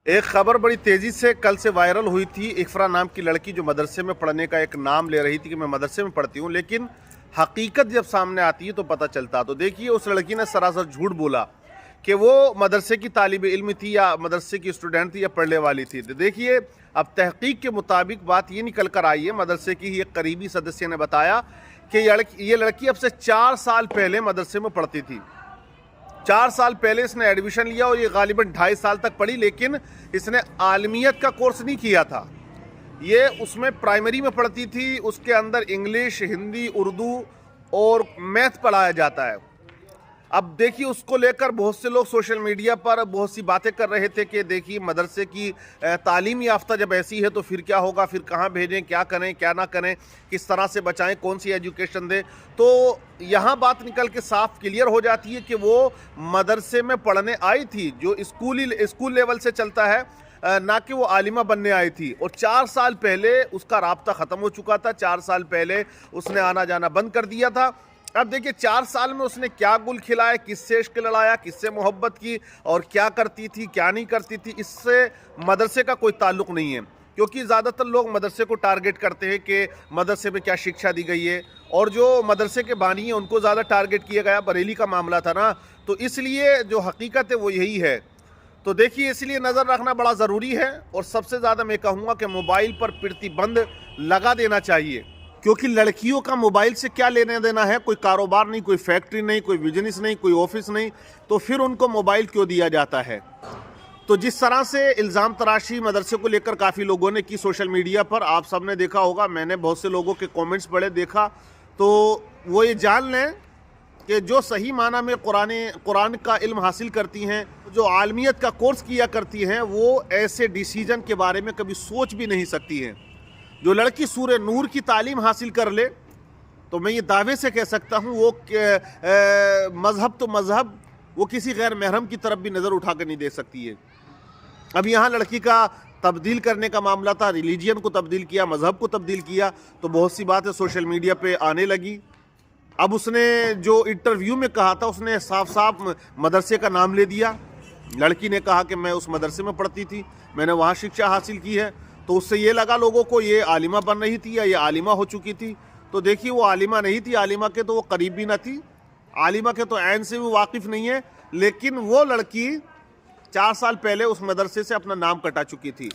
एक खबर बड़ी तेजी से कल से वायरल हुई थी। इफ्रा नाम की लड़की जो मदरसे में पढ़ने का एक नाम ले रही थी कि मैं मदरसे में पढ़ती हूँ, लेकिन हकीकत जब सामने आती है तो पता चलता। तो देखिए, उस लड़की ने सरासर झूठ बोला कि वो मदरसे की तालिब इल्म थी या मदरसे की स्टूडेंट थी या पढ़ने वाली थी। तो देखिए, अब तहकीक के मुताबिक बात ये निकल कर आई है, मदरसे की ही एक करीबी सदस्य ने बताया कि ये लड़की अब से 4 साल पहले मदरसे में पढ़ती थी। 4 साल पहले इसने एडमिशन लिया और ये गालिबन 2.5 साल तक पढ़ी, लेकिन इसने आलमियत का कोर्स नहीं किया था। ये उसमें प्राइमरी में पढ़ती थी, उसके अंदर इंग्लिश, हिंदी, उर्दू और मैथ पढ़ाया जाता है। अब देखिए, उसको लेकर बहुत से लोग सोशल मीडिया पर बहुत सी बातें कर रहे थे कि देखिए, मदरसे की तालीम याफ्ता जब ऐसी है तो फिर क्या होगा, फिर कहाँ भेजें, क्या करें क्या ना करें, किस तरह से बचाएं, कौन सी एजुकेशन दें। तो यहाँ बात निकल के साफ क्लियर हो जाती है कि वो मदरसे में पढ़ने आई थी, जो स्कूल लेवल से चलता है, ना कि वो आलिमा बनने आई थी। और 4 साल पहले उसका राब्ता ख़त्म हो चुका था। 4 साल पहले उसने आना जाना बंद कर दिया था। अब देखिए, 4 साल में उसने क्या गुल खिलाया, किससे इश्क लड़ाया, किससे मोहब्बत की और क्या करती थी क्या नहीं करती थी, इससे मदरसे का कोई ताल्लुक नहीं है। क्योंकि ज़्यादातर लोग मदरसे को टारगेट करते हैं कि मदरसे में क्या शिक्षा दी गई है, और जो मदरसे के बानी हैं उनको ज़्यादा टारगेट किया गया। बरेली का मामला था ना, तो इसलिए जो हकीकत है वो यही है। तो देखिए, इसलिए नज़र रखना बड़ा ज़रूरी है। और सबसे ज़्यादा मैं कहूँगा कि मोबाइल पर प्रतिबंध लगा देना चाहिए, क्योंकि लड़कियों का मोबाइल से क्या लेने देना है। कोई कारोबार नहीं, कोई फैक्ट्री नहीं, कोई बिजनेस नहीं, कोई ऑफिस नहीं, तो फिर उनको मोबाइल क्यों दिया जाता है। तो जिस तरह से इल्ज़ाम तराशी मदरसे को लेकर काफ़ी लोगों ने की सोशल मीडिया पर, आप सब ने देखा होगा, मैंने बहुत से लोगों के कमेंट्स पढ़े, देखा, तो वो ये जान लें कि जो सही माना में कुरान का इल्म हासिल करती हैं, जो आलमियत का कोर्स किया करती हैं, वो ऐसे डिसीजन के बारे में कभी सोच भी नहीं सकती हैं। जो लड़की सूरे नूर की तालीम हासिल कर ले, तो मैं ये दावे से कह सकता हूँ वो मज़हब तो मज़हब, वो किसी गैर महरम की तरफ भी नज़र उठा कर नहीं दे सकती है। अब यहाँ लड़की का तब्दील करने का मामला था, रिलीजियन को तब्दील किया, मज़हब को तब्दील किया, तो बहुत सी बातें सोशल मीडिया पे आने लगी। अब उसने जो इंटरव्यू में कहा था, उसने साफ साफ मदरसे का नाम ले दिया। लड़की ने कहा कि मैं उस मदरसे में पढ़ती थी, मैंने वहाँ शिक्षा हासिल की है। तो उससे ये लगा लोगों को ये आलिमा बन रही थी या ये आलिमा हो चुकी थी। तो देखिए, वो आलिमा नहीं थी, आलिमा के तो वो करीब भी ना थी, आलिमा के तो ऐन से भी वाकिफ़ नहीं है। लेकिन वो लड़की 4 साल पहले उस मदरसे से अपना नाम कटा चुकी थी,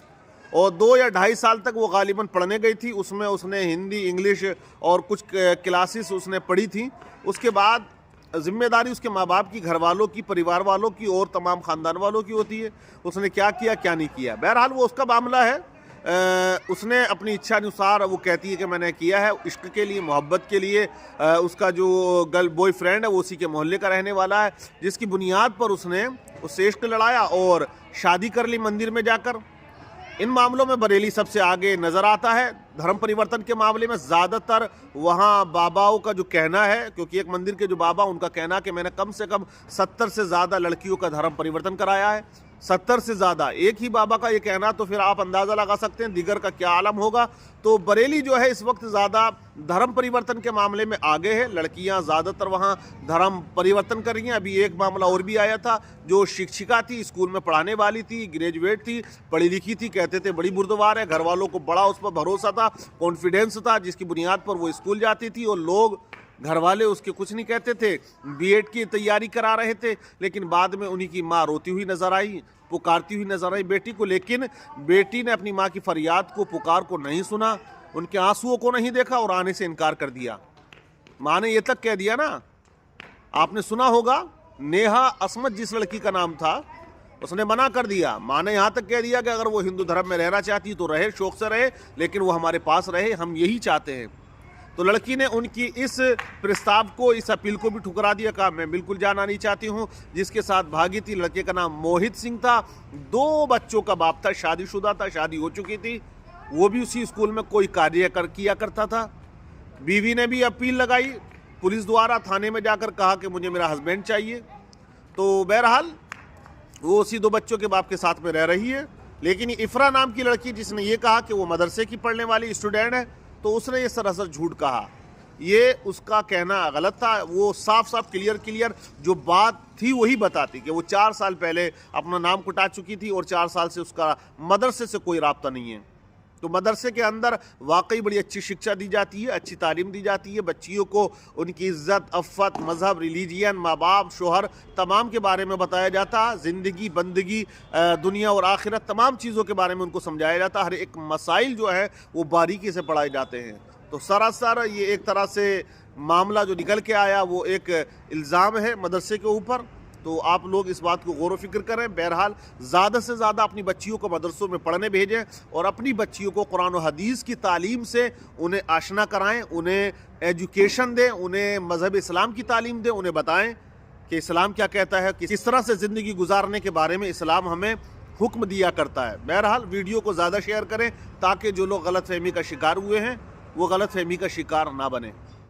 और 2 या 2.5 साल तक वो गालिबन पढ़ने गई थी। उसमें उसने हिंदी, इंग्लिश और कुछ क्लासेस उसने पढ़ी थी। उसके बाद जिम्मेदारी उसके माँ बाप की, घर वालों की, परिवार वालों की और तमाम ख़ानदान वालों की होती है, उसने क्या किया क्या नहीं किया। बहरहाल वो उसका मामला है। उसने अपनी इच्छा अनुसार, वो कहती है कि मैंने किया है इश्क के लिए, मोहब्बत के लिए। उसका जो गर्ल बॉयफ्रेंड है वो उसी के मोहल्ले का रहने वाला है, जिसकी बुनियाद पर उसने उससे इश्क लड़ाया और शादी कर ली मंदिर में जाकर। इन मामलों में बरेली सबसे आगे नज़र आता है। धर्म परिवर्तन के मामले में ज़्यादातर वहाँ बाबाओं का जो कहना है, क्योंकि एक मंदिर के जो बाबा, उनका कहना कि मैंने कम से कम 70 से ज़्यादा लड़कियों का धर्म परिवर्तन कराया है। 70 से ज़्यादा, एक ही बाबा का ये कहना, तो फिर आप अंदाज़ा लगा सकते हैं दीगर का क्या आलम होगा। तो बरेली जो है इस वक्त ज़्यादा धर्म परिवर्तन के मामले में आगे है। लड़कियां ज़्यादातर वहाँ धर्म परिवर्तन कर रही हैं। अभी एक मामला और भी आया था, जो शिक्षिका थी, स्कूल में पढ़ाने वाली थी, ग्रेजुएट थी, पढ़ी लिखी थी, कहते थे बड़ी बुर्दवार है, घर वालों को बड़ा उस पर भरोसा था, कॉन्फिडेंस था, जिसकी बुनियाद पर वो स्कूल जाती थी और लोग, घर वाले उसके कुछ नहीं कहते थे। बीएड की तैयारी करा रहे थे, लेकिन बाद में उन्हीं की माँ रोती हुई नजर आई, पुकारती हुई नजर आई बेटी को। लेकिन बेटी ने अपनी माँ की फरियाद को, पुकार को नहीं सुना, उनके आंसुओं को नहीं देखा और आने से इनकार कर दिया। माँ ने ये तक कह दिया ना, आपने सुना होगा, नेहा असमत जिस लड़की का नाम था, उसने मना कर दिया। माँ ने यहाँ तक कह दिया कि अगर वो हिंदू धर्म में रहना चाहती तो रहे, शौक से रहे, लेकिन वो हमारे पास रहे, हम यही चाहते हैं। तो लड़की ने उनकी इस प्रस्ताव को, इस अपील को भी ठुकरा दिया, कहा मैं बिल्कुल जाना नहीं चाहती हूँ। जिसके साथ भागी थी, लड़के का नाम मोहित सिंह था, 2 बच्चों का बाप था, शादीशुदा था, शादी हो चुकी थी, वो भी उसी स्कूल में कोई कार्य किया करता था। बीवी ने भी अपील लगाई पुलिस द्वारा, थाने में जाकर कहा कि मुझे मेरा हस्बैंड चाहिए। तो बहरहाल वो उसी 2 बच्चों के बाप के साथ में रह रही है। लेकिन इफ्रा नाम की लड़की, जिसने ये कहा कि वो मदरसे की पढ़ने वाली स्टूडेंट है, तो उसने ये सरासर झूठ कहा। ये उसका कहना गलत था। वो साफ साफ क्लियर जो बात थी वही बताती कि वो 4 साल पहले अपना नाम कुटा चुकी थी और 4 साल से उसका मदरसे से कोई राब्ता नहीं है। तो मदरसे के अंदर वाकई बड़ी अच्छी शिक्षा दी जाती है, अच्छी तालीम दी जाती है, बच्चियों को उनकी इज़्ज़त, अफ़्फ़त, मज़हब, रिलीजियन, माँ बाप, शोहर, तमाम के बारे में बताया जाता, ज़िंदगी, बंदगी, दुनिया और आखिरत, तमाम चीज़ों के बारे में उनको समझाया जाता। हर एक मसाइल जो है वो बारीकी से पढ़ाए जाते हैं। तो सरासर ये एक तरह से मामला जो निकल के आया वो एक इल्ज़ाम है मदरसे के ऊपर। तो आप लोग इस बात को गौर व फिक्र करें। बहरहाल ज़्यादा से ज़्यादा अपनी बच्चियों को मदरसों में पढ़ने भेजें और अपनी बच्चियों को कुरान और हदीस की तालीम से उन्हें आशना कराएं, उन्हें एजुकेशन दें, उन्हें मज़हब इस्लाम की तालीम दें, उन्हें बताएं कि इस्लाम क्या कहता है, किस तरह से ज़िंदगी गुजारने के बारे में इस्लाम हमें हुक्म दिया करता है। बहरहाल वीडियो को ज़्यादा शेयर करें ताकि जो लोग गलतफहमी का शिकार हुए हैं वो गलतफहमी का शिकार ना बने।